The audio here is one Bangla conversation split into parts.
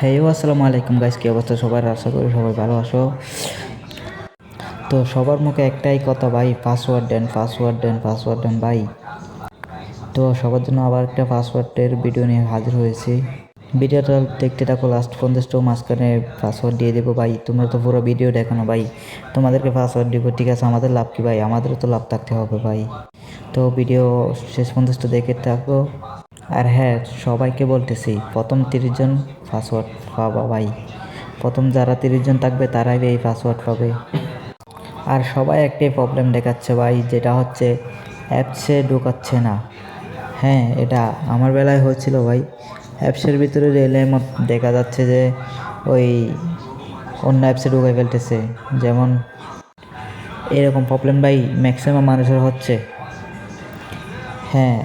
হ্যাঁ আসসালামু আলাইকুম গাইস, কী অবস্থা সবার? আশা করি সবাই ভালো আছো। তো সবার মুখে একটাই কথা ভাই, পাসওয়ার্ড দেন পাসওয়ার্ড দেন পাসওয়ার্ড দেন ভাই। তো সবার জন্য আবার একটা পাসওয়ার্ডের ভিডিও নিয়ে হাজির হয়েছি। ভিডিওটা দেখতে থাকো লাস্ট পর্যন্ত, মাঝখানে পাসওয়ার্ড দিয়ে দেবো ভাই। তোমরা তো পুরো ভিডিও দেখো না ভাই, তোমাদেরকে পাসওয়ার্ড দিব, ঠিক আছে? আমাদের লাভ কি ভাই? আমাদেরও তো লাভ থাকতে হবে ভাই। তো ভিডিও শেষ পর্যন্ত দেখে থাকো। আর হ্যাঁ, সবাইকে বলতেছি, প্রথম 30 জন পাসওয়ার্ড পাবা ভাই। প্রথম যারা 30 জন থাকবে তারাই এই পাসওয়ার্ড পাবে। আর সবাই একটাই প্রবলেম দেখাচ্ছে ভাই, যেটা হচ্ছে অ্যাপসে ঢোকাচ্ছে না। হ্যাঁ, এটা আমার বেলায় হয়েছিল ভাই। অ্যাপসের ভিতরে গেলে দেখা যাচ্ছে যে ওই অন্য অ্যাপসে ঢুকে ফেলতেছে। যেমন এরকম প্রবলেম ভাই ম্যাক্সিমাম মানুষের হচ্ছে। হ্যাঁ,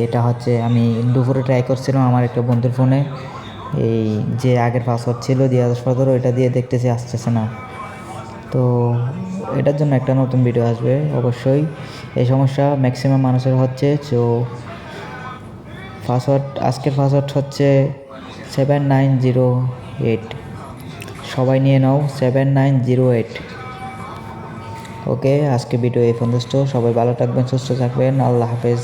এটা হচ্ছে আমি দুপুরে ট্রাই করছিলাম আমার একটা বন্ধুর ফোনে। এই যে আগের পাসওয়ার্ড ছিল 2017, এটা দিয়ে দেখতেছি আসতেছে না। তো এটার জন্য একটা নতুন ভিডিও আসবে অবশ্যই। এই সমস্যা ম্যাক্সিমাম মানুষের হচ্ছে। তো আজকের পাসওয়ার্ড হচ্ছে 7908। সবাই নিয়ে নাও 7908। ওকে, আজকে ভিডিও এই পর্যন্ত। সবাই ভালো থাকবেন, সুস্থ থাকবেন। আল্লাহ হাফেজ।